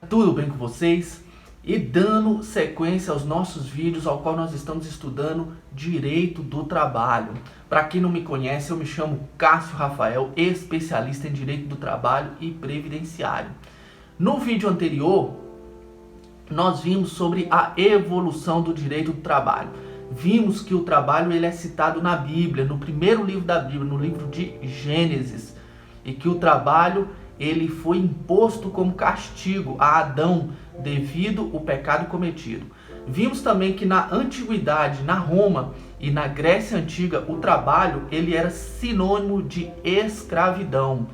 tudo bem com vocês? E dando sequência aos nossos vídeos, ao qual nós estamos estudando Direito do Trabalho. Para quem não me conhece, eu me chamo Cássio Rafael, especialista em Direito do Trabalho e Previdenciário. No vídeo anterior, nós vimos sobre a evolução do direito do trabalho. Vimos que o trabalho ele é citado na Bíblia, no primeiro livro da Bíblia, no livro de Gênesis, e que o trabalho ele foi imposto como castigo a Adão devido ao pecado cometido. Vimos também que na antiguidade, na Roma e na Grécia Antiga, o trabalho ele era sinônimo de escravidão.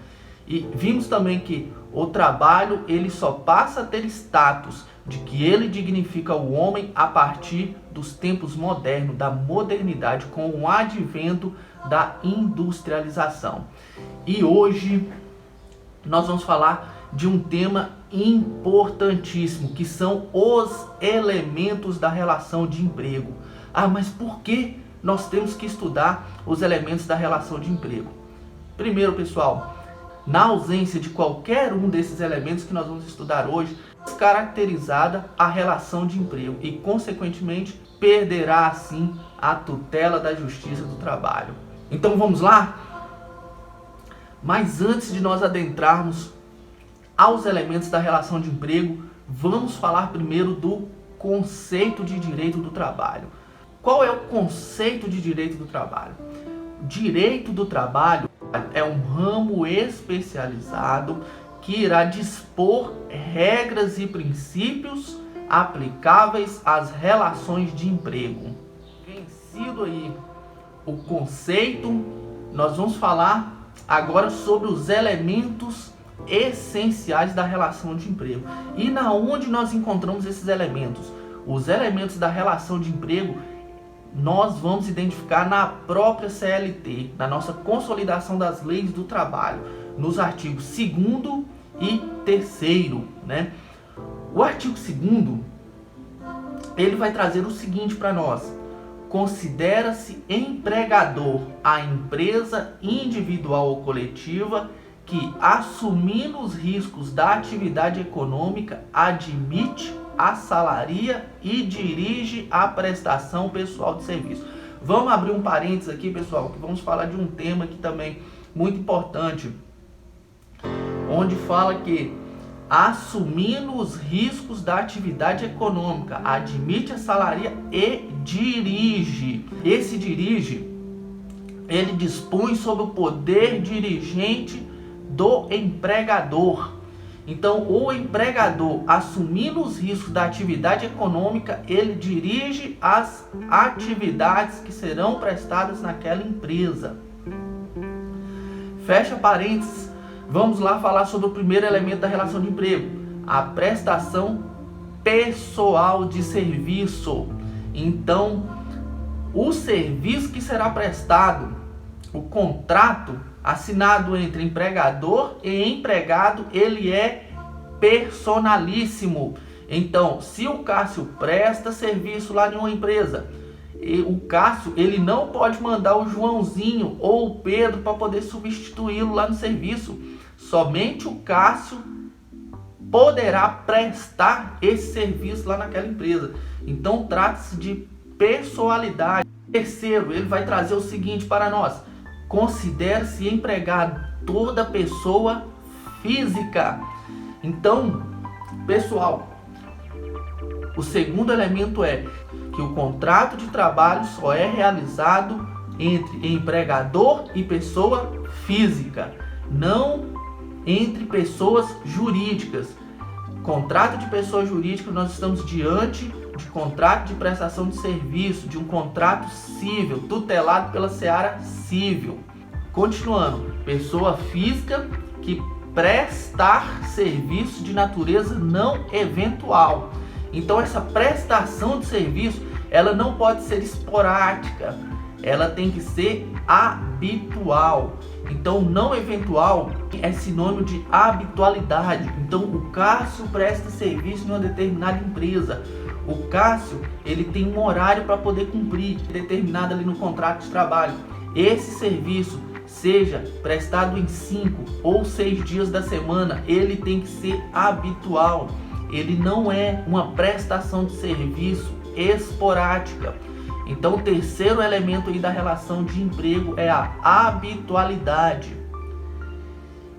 E vimos também que o trabalho ele só passa a ter status de que ele dignifica o homem a partir dos tempos modernos, da modernidade, com o advento da industrialização. E hoje nós vamos falar de um tema importantíssimo, que são os elementos da relação de emprego. Ah, mas por que nós temos que estudar os elementos da relação de emprego? Primeiro, pessoal, na ausência de qualquer um desses elementos que nós vamos estudar hoje, descaracterizada a relação de emprego e, consequentemente, perderá assim a tutela da Justiça do Trabalho. Então vamos lá? Mas antes de nós adentrarmos aos elementos da relação de emprego, vamos falar primeiro do conceito de direito do trabalho. Qual é o conceito de direito do trabalho? Direito do trabalho é um ramo especializado que irá dispor regras e princípios aplicáveis às relações de emprego. Vencido aí o conceito, nós vamos falar agora sobre os elementos essenciais da relação de emprego. E na onde nós encontramos esses elementos? Os elementos da relação de emprego nós vamos identificar na própria CLT, na nossa Consolidação das Leis do Trabalho, nos artigos 2º e 3º, né? O artigo 2º, ele vai trazer o seguinte para nós: considera-se empregador a empresa individual ou coletiva que, assumindo os riscos da atividade econômica, admite, assalaria e dirige a prestação pessoal de serviço. Vamos abrir um parênteses aqui, pessoal, que vamos falar de um tema aqui também muito importante, onde fala que assumindo os riscos da atividade econômica, admite, assalaria e dirige. Esse dirige, ele dispõe sobre o poder dirigente do empregador. Então, o empregador, assumindo os riscos da atividade econômica, ele dirige as atividades que serão prestadas naquela empresa. Fecha parênteses. Vamos lá falar sobre o primeiro elemento da relação de emprego, a prestação pessoal de serviço. Então, o serviço que será prestado, o contrato assinado entre empregador e empregado, ele é personalíssimo. Então, se o Cássio presta serviço lá em uma empresa, o Cássio ele não pode mandar o Joãozinho ou o Pedro para poder substituí-lo lá no serviço. Somente o Cássio poderá prestar esse serviço lá naquela empresa. Então trata-se de pessoalidade. Terceiro, ele vai trazer o seguinte para nós: considera-se empregado toda pessoa física. Então, pessoal, o segundo elemento é que o contrato de trabalho só é realizado entre empregador e pessoa física, não entre pessoas jurídicas. Contrato de pessoa jurídica, nós estamos diante de contrato de prestação de serviço, de um contrato civil, tutelado pela seara civil. Continuando, pessoa física que prestar serviço de natureza não eventual. Então essa prestação de serviço, ela não pode ser esporádica, ela tem que ser habitual. Então não eventual é sinônimo de habitualidade. Então o Cássio presta serviço em uma determinada empresa. O Cássio ele tem um horário para poder cumprir, determinado ali no contrato de trabalho. Esse serviço, seja prestado em 5 ou 6 dias da semana, ele tem que ser habitual. ele não é uma prestação de serviço esporádica. Então, o terceiro elemento aí da relação de emprego é a habitualidade.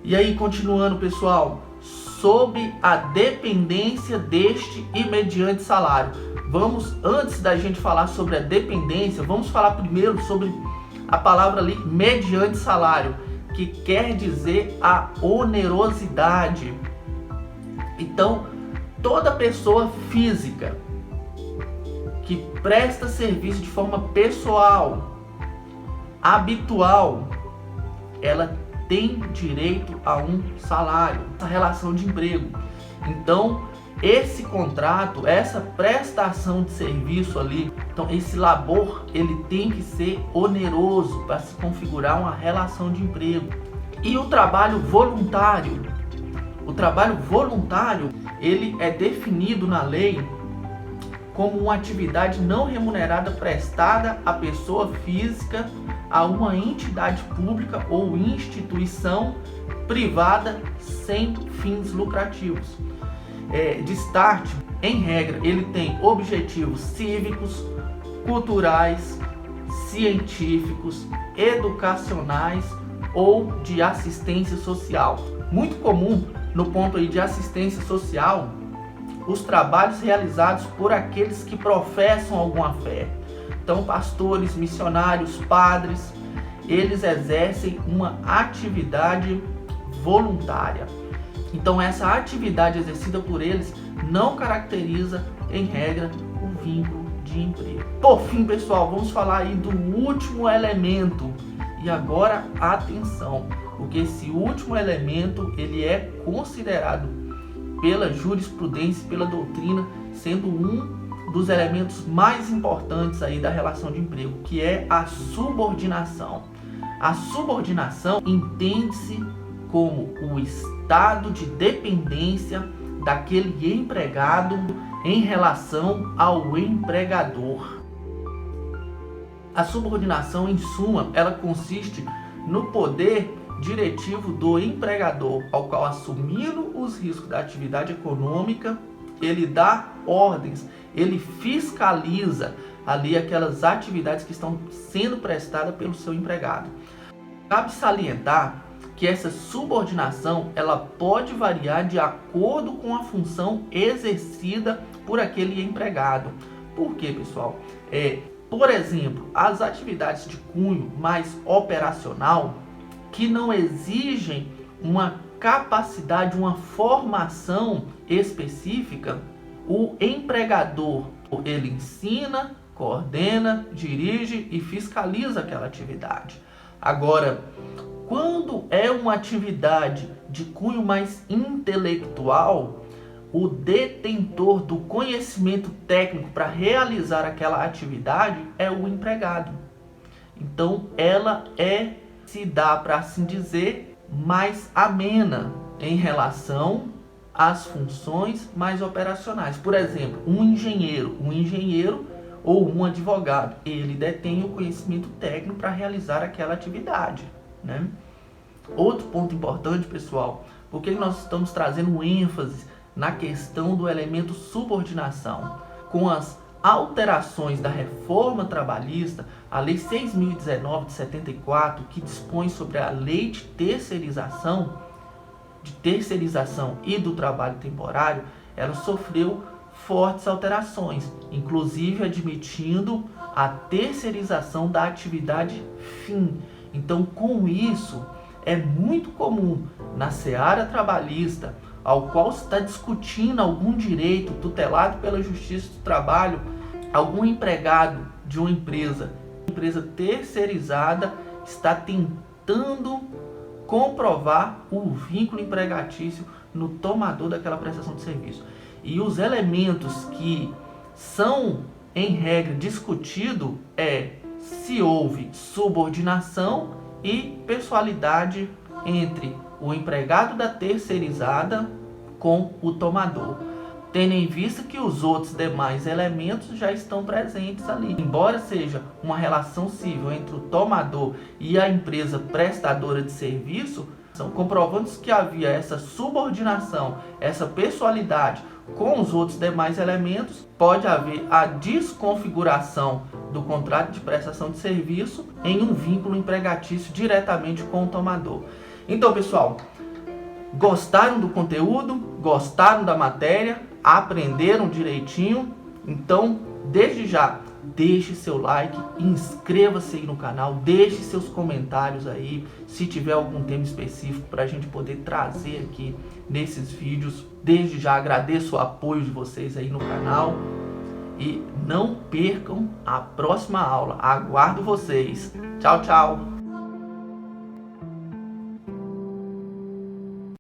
E aí, continuando, pessoal, sobre a dependência deste e mediante salário. Antes da gente falar sobre a dependência, vamos falar primeiro sobre a palavra ali, mediante salário, que quer dizer a onerosidade. Então, toda pessoa física que presta serviço de forma pessoal, habitual, ela tem direito a um salário, essa relação de emprego. Então, esse contrato, essa prestação de serviço ali, então esse labor, ele tem que ser oneroso para se configurar uma relação de emprego. E o trabalho voluntário? O trabalho voluntário, ele é definido na lei como uma atividade não remunerada prestada à pessoa física, a uma entidade pública ou instituição privada sem fins lucrativos. De start, em regra, ele tem objetivos cívicos, culturais, científicos, educacionais ou de assistência social. Muito comum no ponto aí de assistência social, os trabalhos realizados por aqueles que professam alguma fé. Então, pastores, missionários, padres, eles exercem uma atividade voluntária. Então, essa atividade exercida por eles não caracteriza, em regra, o vínculo de emprego. Por fim, pessoal, vamos falar aí do último elemento. E agora, atenção, porque esse último elemento, ele é considerado pela jurisprudência, pela doutrina, sendo um dos elementos mais importantes aí da relação de emprego, que é a subordinação. A subordinação entende-se como o estado de dependência daquele empregado em relação ao empregador. A subordinação, em suma, ela consiste no poder diretivo do empregador, ao qual, assumindo os riscos da atividade econômica, ele dá ordens, ele fiscaliza ali aquelas atividades que estão sendo prestadas pelo seu empregado. Cabe salientar que essa subordinação, ela pode variar de acordo com a função exercida por aquele empregado. Por quê, pessoal? Por exemplo, as atividades de cunho mais operacional, que não exigem uma capacidade, uma formação específica, o empregador, ele ensina, coordena, dirige e fiscaliza aquela atividade. Agora, quando é uma atividade de cunho mais intelectual, o detentor do conhecimento técnico para realizar aquela atividade é o empregado. Então, ela se dá, para assim dizer, mais amena em relação às funções mais operacionais. Por exemplo, um engenheiro ou um advogado, ele detém o conhecimento técnico para realizar aquela atividade, né? Outro ponto importante, pessoal, porque nós estamos trazendo ênfase na questão do elemento subordinação. Com as alterações da reforma trabalhista, a Lei 6.019 de 74, que dispõe sobre a lei de terceirização e do trabalho temporário, ela sofreu fortes alterações, inclusive admitindo a terceirização da atividade fim. Então, com isso, é muito comum na seara trabalhista, ao qual se está discutindo algum direito tutelado pela Justiça do Trabalho, algum empregado de uma empresa terceirizada está tentando comprovar o vínculo empregatício no tomador daquela prestação de serviço. E os elementos que são, em regra, discutidos se houve subordinação e pessoalidade entre o empregado da terceirizada com o tomador, tendo em vista que os outros demais elementos já estão presentes ali. Embora seja uma relação civil entre o tomador e a empresa prestadora de serviço, comprovando que havia essa subordinação, essa pessoalidade com os outros demais elementos, pode haver a desconfiguração do contrato de prestação de serviço em um vínculo empregatício diretamente com o tomador. Então, pessoal, gostaram do conteúdo? Gostaram da matéria? Aprenderam direitinho? Então, desde já, deixe seu like, inscreva-se aí no canal, deixe seus comentários aí, se tiver algum tema específico para a gente poder trazer aqui nesses vídeos. Desde já agradeço o apoio de vocês aí no canal e não percam a próxima aula. Aguardo vocês. Tchau, tchau!